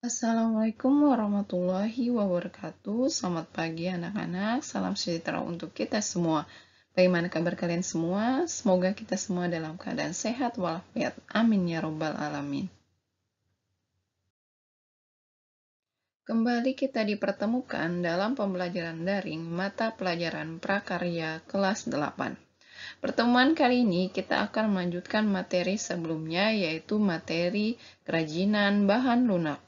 Assalamualaikum warahmatullahi wabarakatuh. Selamat pagi anak-anak. Salam sejahtera untuk kita semua. Bagaimana kabar kalian semua? Semoga kita semua dalam keadaan sehat walafiat. Amin ya robbal alamin. Kembali kita dipertemukan dalam pembelajaran daring mata pelajaran prakarya kelas 8. Pertemuan kali ini kita akan melanjutkan materi sebelumnya, yaitu materi kerajinan bahan lunak.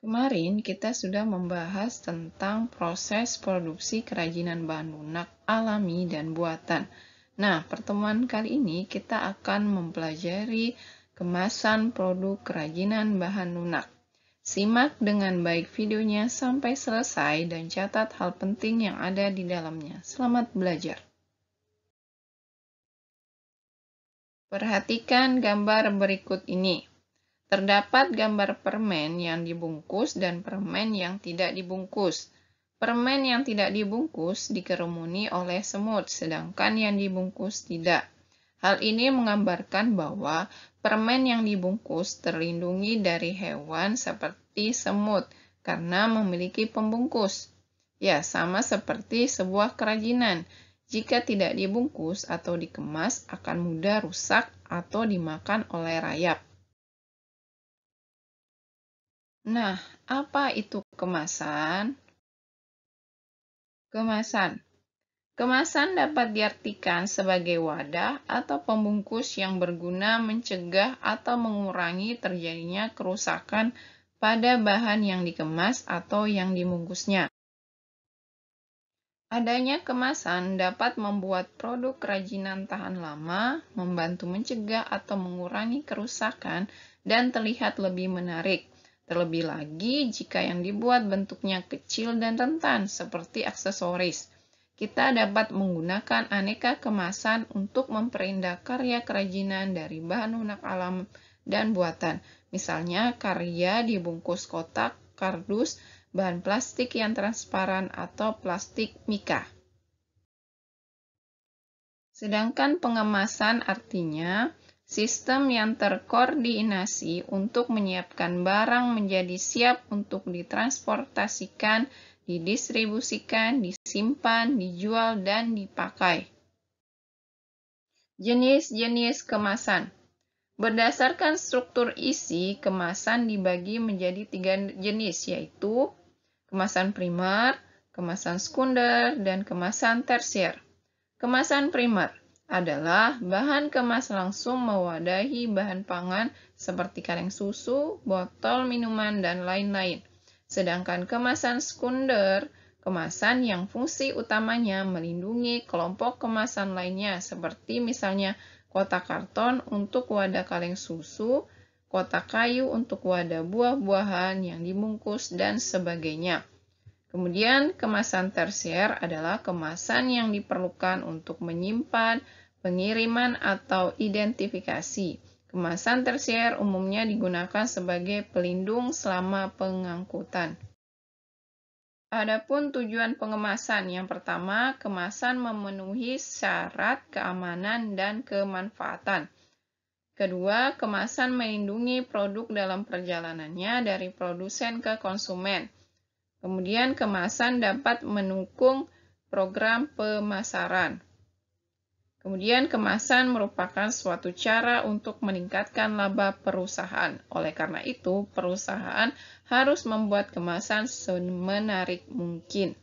Kemarin kita sudah membahas tentang proses produksi kerajinan bahan lunak alami dan buatan. Nah, pertemuan kali ini kita akan mempelajari kemasan produk kerajinan bahan lunak. Simak dengan baik videonya sampai selesai dan catat hal penting yang ada di dalamnya. Selamat belajar. Perhatikan gambar berikut ini. Terdapat gambar permen yang dibungkus dan permen yang tidak dibungkus. Permen yang tidak dibungkus dikerumuni oleh semut, sedangkan yang dibungkus tidak. Hal ini menggambarkan bahwa permen yang dibungkus terlindungi dari hewan seperti semut karena memiliki pembungkus. Ya, sama seperti sebuah kerajinan. Jika tidak dibungkus atau dikemas, akan mudah rusak atau dimakan oleh rayap. Nah, apa itu kemasan? Kemasan. Kemasan dapat diartikan sebagai wadah atau pembungkus yang berguna mencegah atau mengurangi terjadinya kerusakan pada bahan yang dikemas atau yang dibungkusnya. Adanya kemasan dapat membuat produk kerajinan tahan lama, membantu mencegah atau mengurangi kerusakan, dan terlihat lebih menarik. Terlebih lagi jika yang dibuat bentuknya kecil dan rentan, seperti aksesoris. Kita dapat menggunakan aneka kemasan untuk memperindah karya kerajinan dari bahan lunak alam dan buatan. Misalnya karya dibungkus kotak, kardus, bahan plastik yang transparan, atau plastik mika. Sedangkan pengemasan artinya sistem yang terkoordinasi untuk menyiapkan barang menjadi siap untuk ditransportasikan, didistribusikan, disimpan, dijual, dan dipakai. Jenis-jenis kemasan. Berdasarkan struktur isi, kemasan dibagi menjadi 3 jenis, yaitu kemasan primer, kemasan sekunder, dan kemasan tersier. Kemasan primer adalah bahan kemas langsung mewadahi bahan pangan seperti kaleng susu, botol minuman, dan lain-lain. Sedangkan kemasan sekunder, kemasan yang fungsi utamanya melindungi kelompok kemasan lainnya seperti misalnya kotak karton untuk wadah kaleng susu, kotak kayu untuk wadah buah-buahan yang dibungkus, dan sebagainya. Kemudian, kemasan tersier adalah kemasan yang diperlukan untuk menyimpan, pengiriman, atau identifikasi. Kemasan tersier umumnya digunakan sebagai pelindung selama pengangkutan. Adapun tujuan pengemasan, yang pertama, kemasan memenuhi syarat keamanan dan kemanfaatan. Kedua, kemasan melindungi produk dalam perjalanannya dari produsen ke konsumen. Kemudian, kemasan dapat mendukung program pemasaran. Kemudian, kemasan merupakan suatu cara untuk meningkatkan laba perusahaan. Oleh karena itu, perusahaan harus membuat kemasan semenarik mungkin.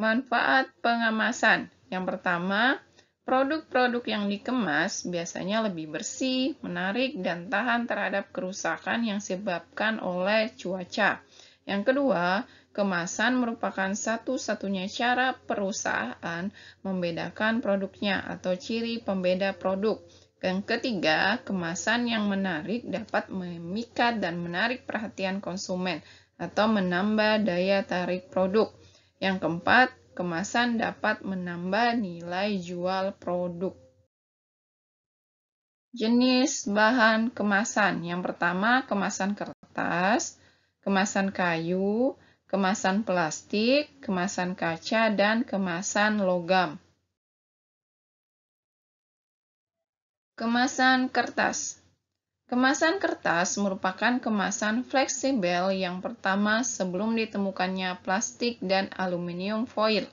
Manfaat pengemasan. Yang pertama, produk-produk yang dikemas biasanya lebih bersih, menarik, dan tahan terhadap kerusakan yang disebabkan oleh cuaca. Yang kedua, kemasan merupakan satu-satunya cara perusahaan membedakan produknya atau ciri pembeda produk. Yang ketiga, kemasan yang menarik dapat memikat dan menarik perhatian konsumen atau menambah daya tarik produk. Yang keempat, kemasan dapat menambah nilai jual produk. Jenis bahan kemasan. Yang pertama, kemasan kertas, kemasan kayu, kemasan plastik, kemasan kaca, dan kemasan logam. Kemasan kertas. Kemasan kertas merupakan kemasan fleksibel yang pertama sebelum ditemukannya plastik dan aluminium foil.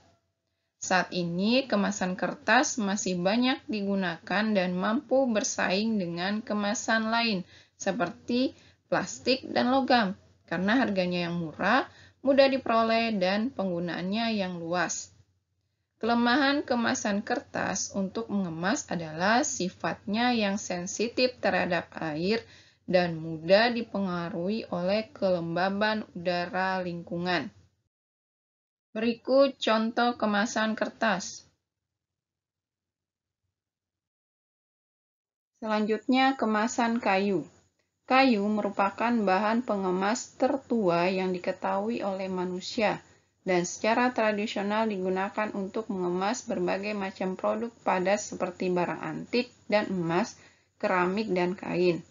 Saat ini, kemasan kertas masih banyak digunakan dan mampu bersaing dengan kemasan lain seperti plastik dan logam karena harganya yang murah, mudah diperoleh, dan penggunaannya yang luas. Kelemahan kemasan kertas untuk mengemas adalah sifatnya yang sensitif terhadap air dan mudah dipengaruhi oleh kelembaban udara lingkungan. Berikut contoh kemasan kertas. Selanjutnya, kemasan kayu. Kayu merupakan bahan pengemas tertua yang diketahui oleh manusia dan secara tradisional digunakan untuk mengemas berbagai macam produk padat seperti barang antik dan emas, keramik, dan kain.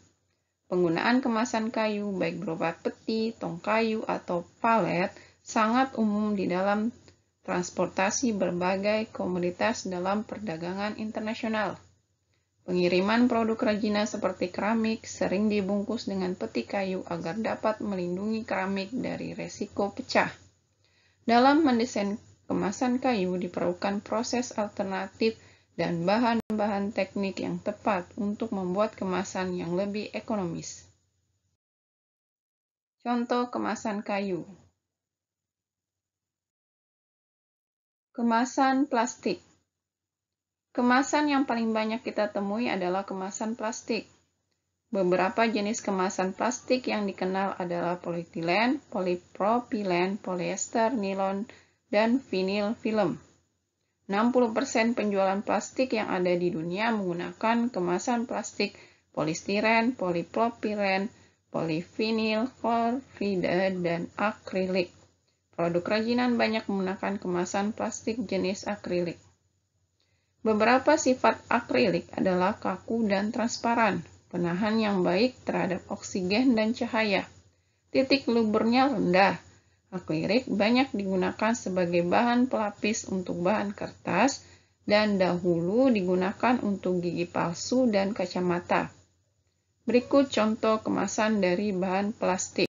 Penggunaan kemasan kayu, baik berupa peti, tong kayu, atau palet, sangat umum di dalam transportasi berbagai komoditas dalam perdagangan internasional. Pengiriman produk kerajinan seperti keramik sering dibungkus dengan peti kayu agar dapat melindungi keramik dari resiko pecah. Dalam mendesain kemasan kayu diperlukan proses alternatif dan bahan-bahan teknik yang tepat untuk membuat kemasan yang lebih ekonomis. Contoh kemasan kayu. Kemasan plastik. Kemasan yang paling banyak kita temui adalah kemasan plastik. Beberapa jenis kemasan plastik yang dikenal adalah polietilen, polipropilen, polyester, nilon, dan vinil film. 60% penjualan plastik yang ada di dunia menggunakan kemasan plastik polistiren, polipropilen, polivinil, chloride, dan akrilik. Produk kerajinan banyak menggunakan kemasan plastik jenis akrilik. Beberapa sifat akrilik adalah kaku dan transparan, penahan yang baik terhadap oksigen dan cahaya. Titik lubernya rendah. Akrilik banyak digunakan sebagai bahan pelapis untuk bahan kertas dan dahulu digunakan untuk gigi palsu dan kacamata. Berikut contoh kemasan dari bahan plastik.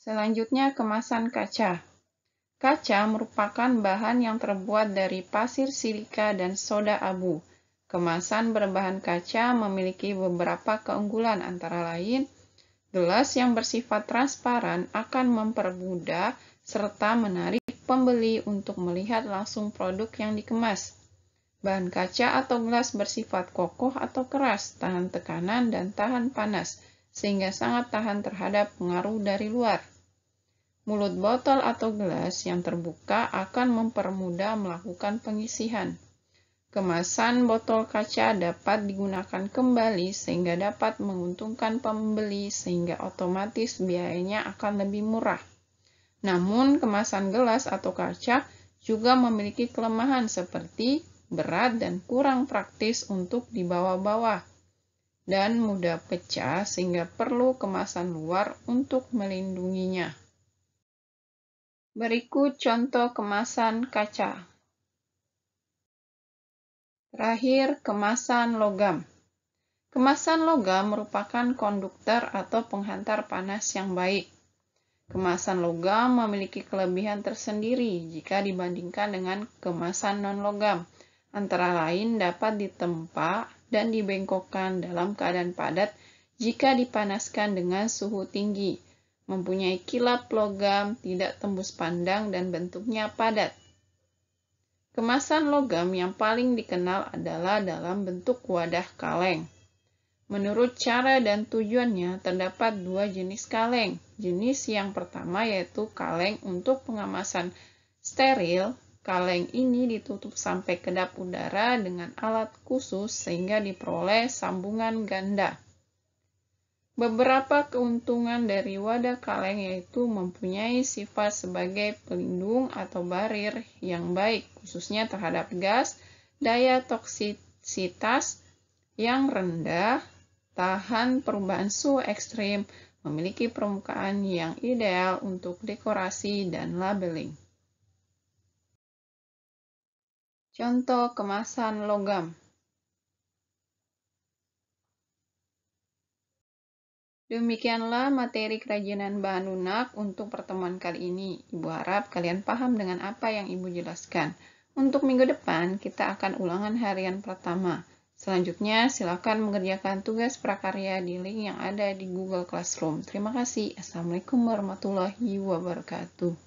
Selanjutnya, kemasan kaca. Kaca merupakan bahan yang terbuat dari pasir silika dan soda abu. Kemasan berbahan kaca memiliki beberapa keunggulan, antara lain, gelas yang bersifat transparan akan mempermudah serta menarik pembeli untuk melihat langsung produk yang dikemas. Bahan kaca atau gelas bersifat kokoh atau keras, tahan tekanan dan tahan panas, sehingga sangat tahan terhadap pengaruh dari luar. Mulut botol atau gelas yang terbuka akan mempermudah melakukan pengisian. Kemasan botol kaca dapat digunakan kembali sehingga dapat menguntungkan pembeli sehingga otomatis biayanya akan lebih murah. Namun, kemasan gelas atau kaca juga memiliki kelemahan seperti berat dan kurang praktis untuk dibawa-bawa dan mudah pecah sehingga perlu kemasan luar untuk melindunginya. Berikut contoh kemasan kaca. Terakhir, kemasan logam. Kemasan logam merupakan konduktor atau penghantar panas yang baik. Kemasan logam memiliki kelebihan tersendiri jika dibandingkan dengan kemasan non-logam. Antara lain dapat ditempa dan dibengkokkan dalam keadaan padat jika dipanaskan dengan suhu tinggi. Mempunyai kilap logam, tidak tembus pandang, dan bentuknya padat. Kemasan logam yang paling dikenal adalah dalam bentuk wadah kaleng. Menurut cara dan tujuannya, terdapat dua jenis kaleng. Jenis yang pertama yaitu kaleng untuk pengemasan steril. Kaleng ini ditutup sampai kedap udara dengan alat khusus sehingga diperoleh sambungan ganda. Beberapa keuntungan dari wadah kaleng yaitu mempunyai sifat sebagai pelindung atau barir yang baik, khususnya terhadap gas, daya toksisitas yang rendah, tahan perubahan suhu ekstrim, memiliki permukaan yang ideal untuk dekorasi dan labeling. Contoh kemasan logam. Demikianlah materi kerajinan bahan lunak untuk pertemuan kali ini. Ibu harap kalian paham dengan apa yang Ibu jelaskan. Untuk minggu depan, kita akan ulangan harian pertama. Selanjutnya, silakan mengerjakan tugas prakarya di link yang ada di Google Classroom. Terima kasih. Assalamualaikum warahmatullahi wabarakatuh.